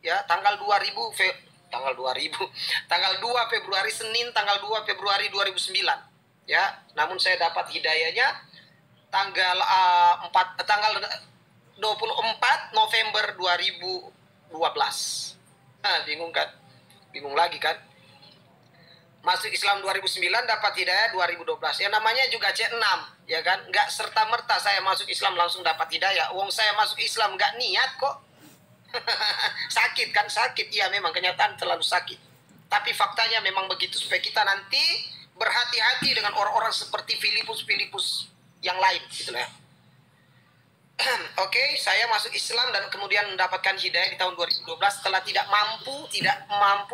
ya, tanggal 2000 tanggal 2 Februari Senin tanggal 2 Februari 2009 ya. Namun saya dapat hidayahnya tanggal 24 November 2012. Nah, bingung kan? Bingung lagi kan? Masuk Islam 2009, dapat hidayah 2012. Ya namanya juga C6, ya kan? Nggak serta-merta saya masuk Islam langsung dapat hidayah. Wong saya masuk Islam nggak niat kok. Sakit kan? Sakit. Iya memang kenyataan terlalu sakit. Tapi faktanya memang begitu supaya kita nanti berhati-hati dengan orang-orang seperti Filipus yang lain gitu ya. Oke, saya masuk Islam dan kemudian mendapatkan hidayah di tahun 2012 setelah tidak mampu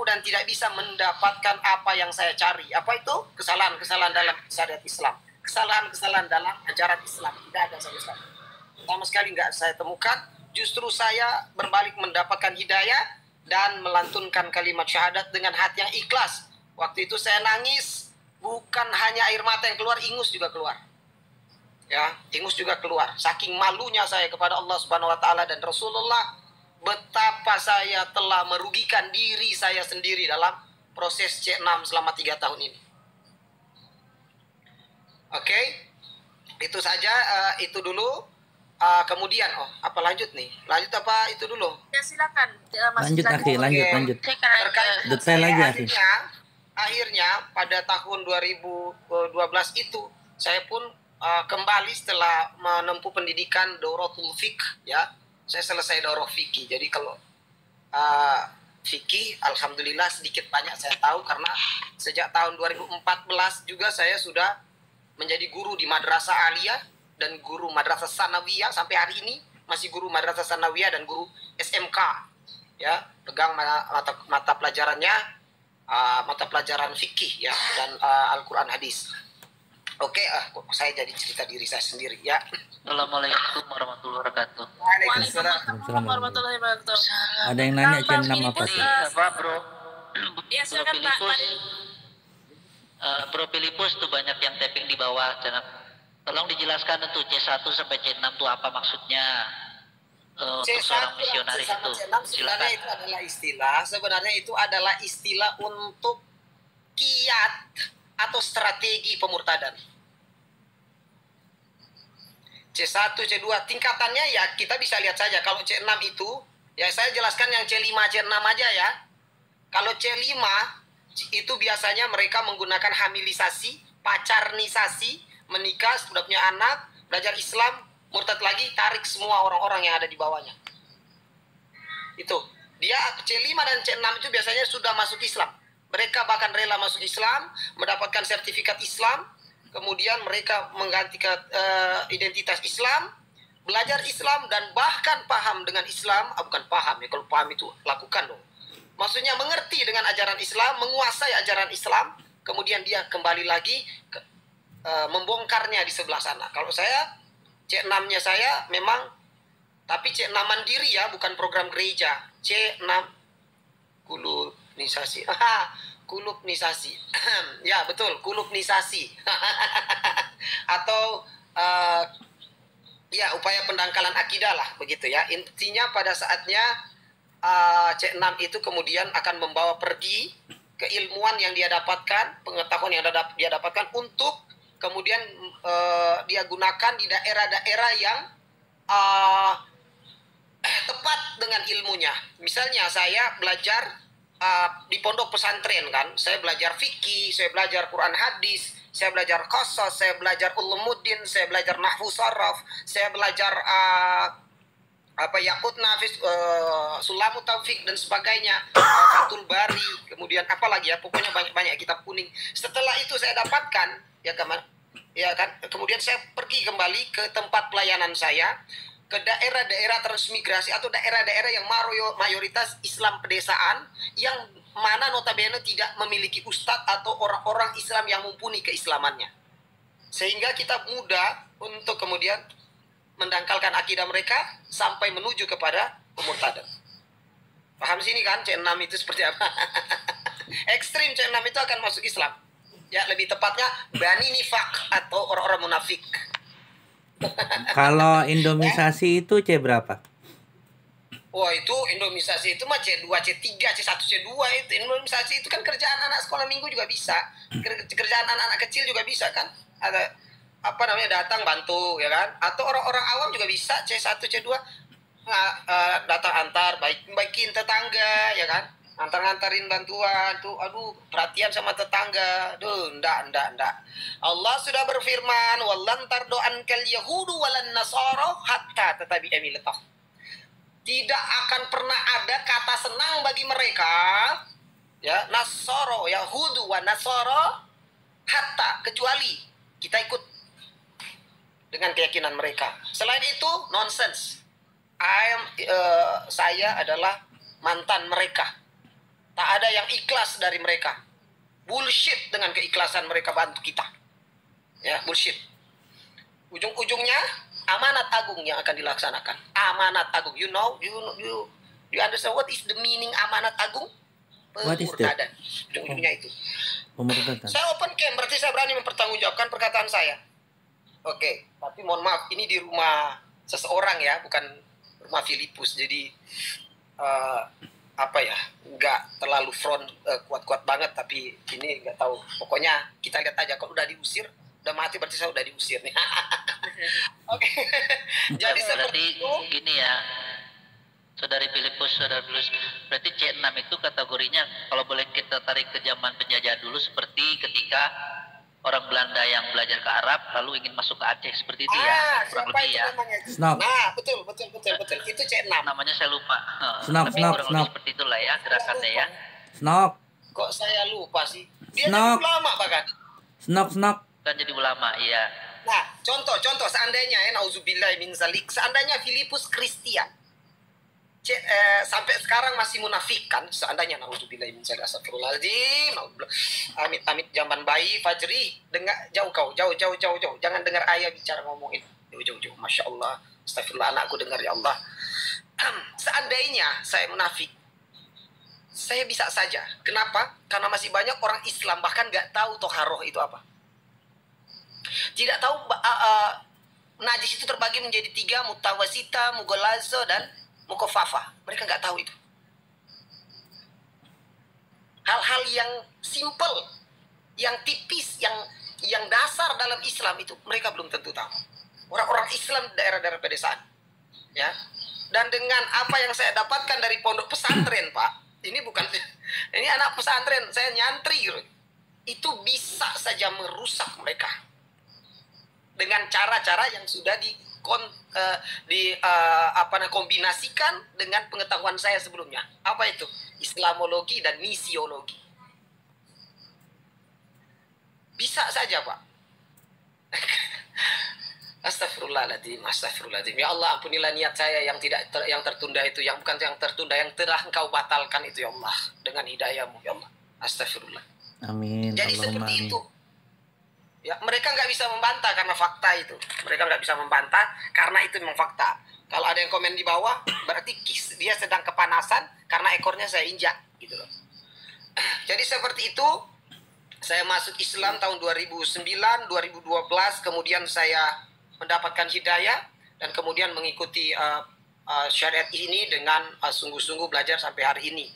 dan tidak bisa mendapatkan apa yang saya cari. Apa itu? Kesalahan-kesalahan dalam syariat Islam. Kesalahan-kesalahan dalam ajaran Islam. Tidak ada sama sekali. Sama sekali nggak saya temukan. Justru saya berbalik mendapatkan hidayah dan melantunkan kalimat syahadat dengan hati yang ikhlas. Waktu itu saya nangis, bukan hanya air mata yang keluar, ingus juga keluar. Ya, ingus juga keluar. Saking malunya saya kepada Allah Subhanahu wa taala dan Rasulullah, betapa saya telah merugikan diri saya sendiri dalam proses C6 selama 3 tahun ini. Oke. Itu saja, itu dulu. Kemudian apa lanjut nih? Lanjut apa itu dulu? Ya silakan. Lanjut Akhi, lanjut. Detail aja akhirnya pada tahun 2012 itu saya pun kembali setelah menempuh pendidikan Dorotul Fiqh ya. Saya selesai Doroh Fikih. Jadi kalau fikih alhamdulillah sedikit banyak saya tahu karena sejak tahun 2014 juga saya sudah menjadi guru di Madrasah Aliyah dan guru Madrasah Sanawiyah. Sampai hari ini masih guru Madrasah Sanawiyah dan guru SMK ya. Pegang mata pelajarannya mata pelajaran fikih ya dan Al-Quran hadis. Oke, saya jadi cerita diri saya sendiri ya. Assalamualaikum warahmatullahi wabarakatuh. Waalaikumsalam warahmatullahi wabarakatuh. Ada yang nanya C6 apa tuh? Apa bro? Ya silakan Pak. Bro Filipus tuh banyak yang tapping di bawah. Tolong dijelaskan tuh C1 sampai C6 tuh apa maksudnya? Untuk seorang misionaris itu. Sebenarnya itu adalah istilah. Sebenarnya itu adalah istilah untuk kiat atau strategi pemurtadan. C1, C2 tingkatannya ya kita bisa lihat saja. Kalau C6 itu ya saya jelaskan yang C5, C6 aja ya. Kalau C5 itu biasanya mereka menggunakan hamilisasi, pacarnisasi, menikah, sudah punya anak, belajar Islam, murtad lagi, tarik semua orang-orang yang ada di bawahnya. Itu. Dia C5 dan C6 itu biasanya sudah masuk Islam. Mereka bahkan rela masuk Islam, mendapatkan sertifikat Islam, kemudian mereka mengganti identitas Islam, belajar Islam, dan bahkan paham dengan Islam. Bukan paham ya, kalau paham itu lakukan dong. Maksudnya mengerti dengan ajaran Islam, menguasai ajaran Islam, kemudian dia kembali lagi membongkarnya di sebelah sana. Kalau saya, C6-nya saya memang, tapi C6 mandiri ya, bukan program gereja. C6 kulubnisasi. Kulubnisasi. Ya, betul, kulubnisasi. Atau ya upaya pendangkalan akidah lah begitu ya. Intinya pada saatnya C6 itu kemudian akan membawa pergi keilmuan yang dia dapatkan, pengetahuan yang dia dapatkan untuk kemudian dia gunakan di daerah-daerah yang tepat dengan ilmunya. Misalnya saya belajar di pondok pesantren kan, saya belajar fikih, saya belajar Quran hadis, saya belajar qasas, saya belajar ulumuddin, saya belajar nahwu saraf, saya belajar Yaqut Nafis, Sulamu Taufik dan sebagainya, Fathul Bari, kemudian apa lagi ya, pokoknya banyak-banyak kitab kuning. Setelah itu saya dapatkan ya kan, kemudian saya pergi kembali ke tempat pelayanan saya, ke daerah-daerah transmigrasi atau daerah-daerah yang mayoritas Islam pedesaan yang mana notabene tidak memiliki ustadz atau orang-orang Islam yang mumpuni keislamannya. Sehingga kita mudah untuk kemudian mendangkalkan akidah mereka sampai menuju kepada pemurtadan. Paham sini kan C6 itu seperti apa? Ekstrim C6 itu akan masuk Islam. Ya, lebih tepatnya Bani Nifaq atau orang-orang munafik. Kalau Indomisasi itu C berapa? Wah itu Indomisasi itu mah C2, C3, C1, C2 itu. Indomisasi itu kan kerjaan anak sekolah minggu juga bisa. Kerjaan anak-anak kecil juga bisa kan. Ada apa namanya datang bantu ya kan. Atau orang-orang awam juga bisa C1, C2 datang antar, baikin tetangga ya kan. Antar-antarin bantuan tuh, aduh perhatian sama tetangga. Duh, ndak. Allah sudah berfirman, "Wallan tardo'an kal yahudu walan nasara hatta tetabi amilatah." Tidak akan pernah ada kata senang bagi mereka, ya Nasoro, Yahudu, wa Nasoro, hatta kecuali kita ikut dengan keyakinan mereka. Selain itu nonsense. Saya adalah mantan mereka. Tak ada yang ikhlas dari mereka. Bullshit dengan keikhlasan mereka bantu kita. Ya bullshit. Ujung-ujungnya amanat agung yang akan dilaksanakan. Amanat agung. You understand what is the meaning amanat agung? What is that? Ujung-ujungnya itu. Pemurtadan. Saya open camp, berarti saya berani mempertanggungjawabkan perkataan saya. Oke, tapi mohon maaf, ini di rumah seseorang ya, bukan rumah Filipus. Jadi apa ya, nggak terlalu front kuat-kuat banget, tapi ini nggak tahu. Pokoknya kita lihat aja, kalau udah diusir, udah mati berarti saya udah diusir nih. Oke. Jadi seperti itu. Gini ya, Saudari Filipus, berarti C6 itu kategorinya kalau boleh kita tarik ke zaman penjajahan dulu seperti ketika orang Belanda yang belajar ke Arab lalu ingin masuk ke Aceh seperti itu ya, kurang lebih ya. Snok. Nah, betul. Itu C6. Namanya saya lupa. Snok. Lebih seperti itulah ya gerakannya ya. Snok. Kok saya lupa sih? Dia Snok. jadi ulama bahkan. Snok. Kan jadi ulama, iya. Nah, contoh seandainya nauzubillah min zalik, seandainya Filipus Kristian sampai sekarang masih munafik kan, seandainya nauzubillah min zalik, astagfirullahaladzim, amit zaman bayi Fajri, dengar jauh, jangan dengar ayah bicara ngomongin, jauh, masya Allah, astagfirullah, anakku dengar ya Allah. Seandainya saya munafik, saya bisa saja. Kenapa? Karena masih banyak orang Islam bahkan nggak tahu toharoh itu apa. Tidak tahu najis itu terbagi menjadi 3, mutawasita, mugolazo, dan mukofafa. Mereka nggak tahu itu. Hal-hal yang simple, yang tipis, yang dasar dalam Islam itu mereka belum tentu tahu. Orang-orang Islam daerah-daerah pedesaan, ya. Dan dengan apa yang saya dapatkan dari pondok pesantren, Pak, ini anak pesantren, saya nyantri gitu. Itu bisa saja merusak mereka dengan cara-cara yang sudah kombinasikan dengan pengetahuan saya sebelumnya. Apa itu? Islamologi dan misiologi. Bisa saja, Pak. Astagfirullahaladzim. Ya Allah, ampunilah niat saya yang tertunda itu, yang bukan yang tertunda, yang telah Engkau batalkan itu ya Allah, dengan hidayah-Mu ya Allah. Astagfirullah. Amin. Jadi Allahumma seperti amin. itu. Ya, mereka nggak bisa membantah karena fakta itu. Mereka nggak bisa membantah karena itu memang fakta. Kalau ada yang komen di bawah, berarti dia sedang kepanasan karena ekornya saya injak, gitu loh. Jadi seperti itu, saya masuk Islam tahun 2009, 2012, kemudian saya mendapatkan hidayah dan kemudian mengikuti syariat ini dengan sungguh-sungguh belajar sampai hari ini.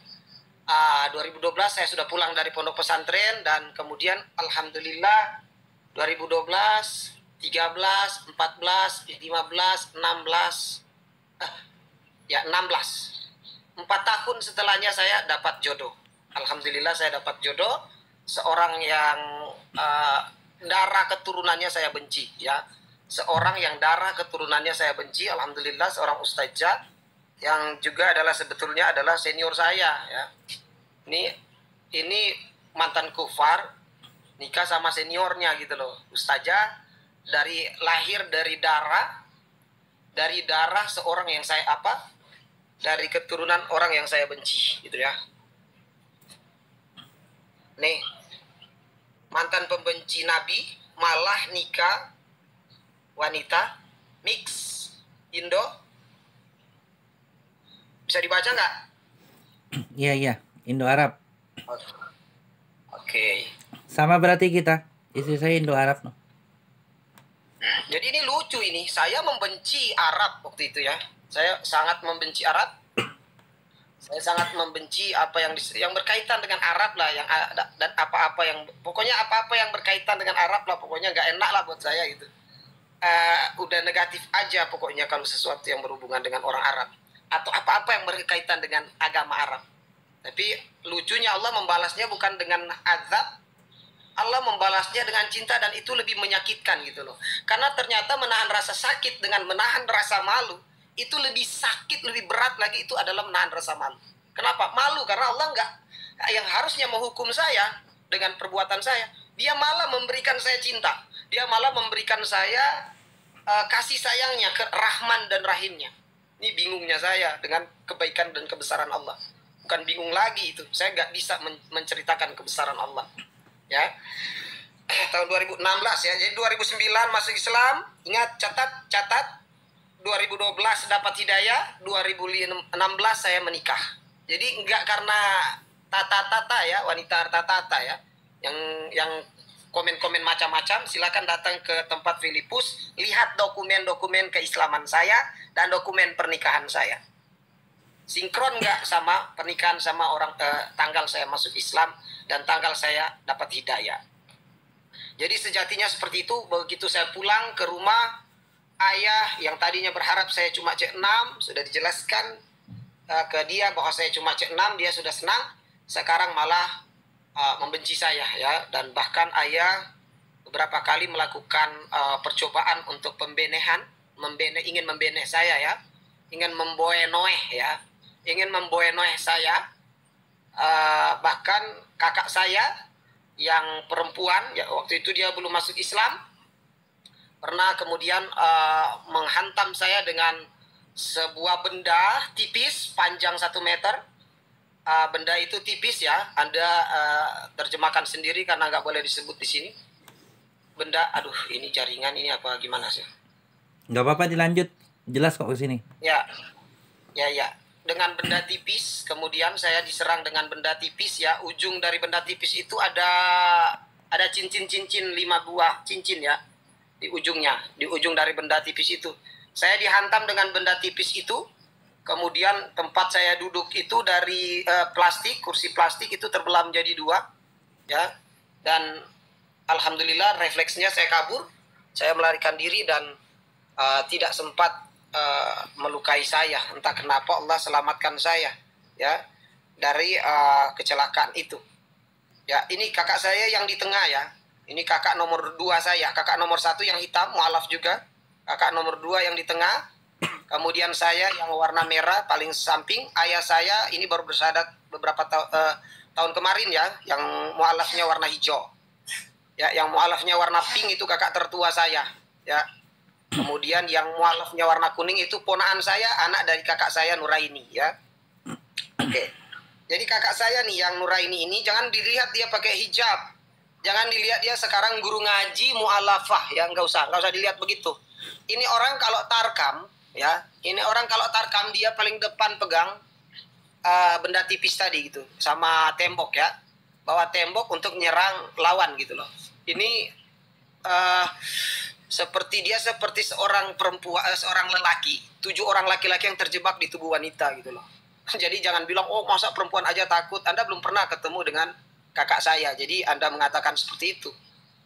2012 saya sudah pulang dari pondok pesantren dan kemudian alhamdulillah 2012, 13, 14, 15, 16, 16. 4 tahun setelahnya saya dapat jodoh. Alhamdulillah saya dapat jodoh, seorang yang darah keturunannya saya benci, ya. Seorang yang darah keturunannya saya benci, alhamdulillah seorang ustazah yang juga sebetulnya adalah senior saya, ya. Ini mantan kufar nikah sama seniornya gitu loh, ustazah lahir dari darah seorang yang dari keturunan orang yang saya benci gitu ya. Nih, mantan pembenci Nabi malah nikah wanita mix Indo. Bisa dibaca nggak? Iya, Indo-Arab. Oke. Sama berarti kita. Istri saya Indo-Arab. No? Jadi ini lucu ini. Saya membenci Arab waktu itu ya. Saya sangat membenci Arab. Saya sangat membenci apa yang berkaitan dengan Arab lah, dan apa-apa yang pokoknya apa-apa yang berkaitan dengan Arab lah, pokoknya nggak enak lah buat saya gitu. Udah negatif aja pokoknya kalau sesuatu yang berhubungan dengan orang Arab atau apa-apa yang berkaitan dengan agama Arab. Tapi lucunya Allah membalasnya bukan dengan azab, Allah membalasnya dengan cinta, dan itu lebih menyakitkan gitu loh. Karena ternyata menahan rasa sakit dengan menahan rasa malu itu lebih sakit, lebih berat lagi, itu adalah menahan rasa malu. Kenapa? Malu karena Allah nggak, yang harusnya menghukum saya dengan perbuatan saya, dia malah memberikan saya cinta. Dia malah memberikan saya kasih sayangnya, ke Rahman dan Rahimnya. Ini bingungnya saya dengan kebaikan dan kebesaran Allah. Bukan bingung lagi itu, saya nggak bisa menceritakan kebesaran Allah. Ya, tahun 2016 ya, jadi 2009 masuk Islam, ingat, catat 2012 dapat hidayah, 2016 saya menikah. Jadi enggak karena tata-tata ya, wanita tata-tata ya, yang komen-komen macam-macam, silakan datang ke tempat Filipus, lihat dokumen-dokumen keislaman saya dan dokumen pernikahan saya. Sinkron nggak sama pernikahan sama orang, tanggal saya masuk Islam dan tanggal saya dapat hidayah. Jadi sejatinya seperti itu. Begitu saya pulang ke rumah, ayah yang tadinya berharap saya cuma C6, sudah dijelaskan ke dia bahwa saya cuma C6, dia sudah senang. Sekarang malah membenci saya ya, dan bahkan ayah beberapa kali melakukan percobaan untuk pembenehan, ingin membeneh saya ya, ingin memboenoeh ya, ingin memboenoeh saya. Bahkan kakak saya yang perempuan ya, waktu itu dia belum masuk Islam, pernah kemudian menghantam saya dengan sebuah benda tipis panjang 1 meter. Benda itu tipis ya, Anda terjemahkan sendiri karena nggak boleh disebut di sini. Benda, aduh ini jaringan ini apa gimana sih? Nggak apa-apa, dilanjut, jelas kok ke sini. Ya. Dengan benda tipis, kemudian saya diserang dengan benda tipis ya. Ujung dari benda tipis itu ada cincin-cincin, 5 buah cincin ya di ujungnya, di ujung dari benda tipis itu. Saya dihantam dengan benda tipis itu. Kemudian tempat saya duduk itu dari plastik, kursi plastik itu terbelah menjadi 2 ya. Dan alhamdulillah refleksnya saya kabur, saya melarikan diri dan tidak sempat melukai saya. Entah kenapa Allah selamatkan saya ya dari kecelakaan itu. Ya, ini kakak saya yang di tengah ya. Ini kakak nomor 2 saya. Kakak nomor 1 yang hitam, mualaf juga. Kakak nomor 2 yang di tengah. Kemudian saya yang warna merah paling samping. Ayah saya ini baru bersyahadat beberapa tahun kemarin ya, yang mualafnya warna hijau. Ya, yang mualafnya warna pink itu kakak tertua saya. Ya. Kemudian yang mualafnya warna kuning itu ponaan saya, anak dari kakak saya Nuraini ya. Oke. Jadi kakak saya nih yang Nuraini ini, jangan dilihat dia pakai hijab. Jangan dilihat dia sekarang guru ngaji mualafah ya, nggak usah dilihat begitu. Ini orang kalau tarkam ya, dia paling depan pegang benda tipis tadi gitu, sama tembok ya, bawa tembok untuk nyerang lawan gitu loh. Ini seperti seorang perempuan, seorang lelaki, 7 orang laki-laki yang terjebak di tubuh wanita gitu loh. Jadi jangan bilang, oh masa perempuan aja takut. Anda belum pernah ketemu dengan kakak saya, jadi Anda mengatakan seperti itu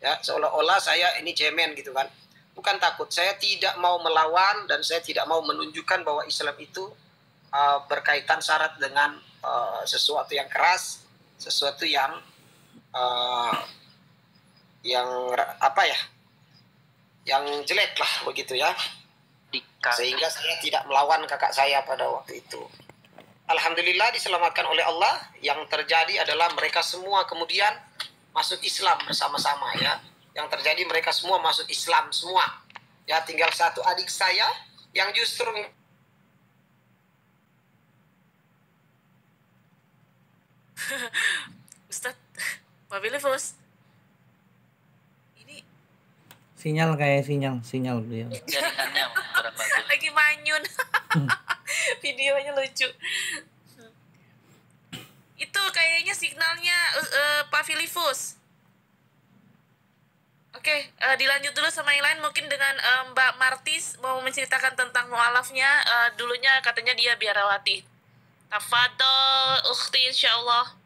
ya, seolah-olah saya ini cemen gitu kan. Bukan takut, saya tidak mau melawan dan saya tidak mau menunjukkan bahwa Islam itu berkaitan syarat dengan sesuatu yang keras, sesuatu yang apa ya, yang jelek lah begitu ya. Sehingga saya tidak melawan kakak saya pada waktu itu. Alhamdulillah diselamatkan oleh Allah. Yang terjadi adalah mereka semua kemudian masuk Islam bersama-sama ya. Yang terjadi mereka semua masuk Islam semua. Ya, tinggal 1 adik saya yang justru Ustaz, Pak Filipus. Ini Sinyal beliau. Jaringannya kurang bagus. lagi manyun. Videonya lucu. Itu kayaknya signalnya Pak Filipus. Oke, dilanjut dulu sama yang lain. Mungkin dengan Mbak Martis mau menceritakan tentang mualafnya. Dulunya katanya dia biarawati. Tafadhol ukhti insyaallah.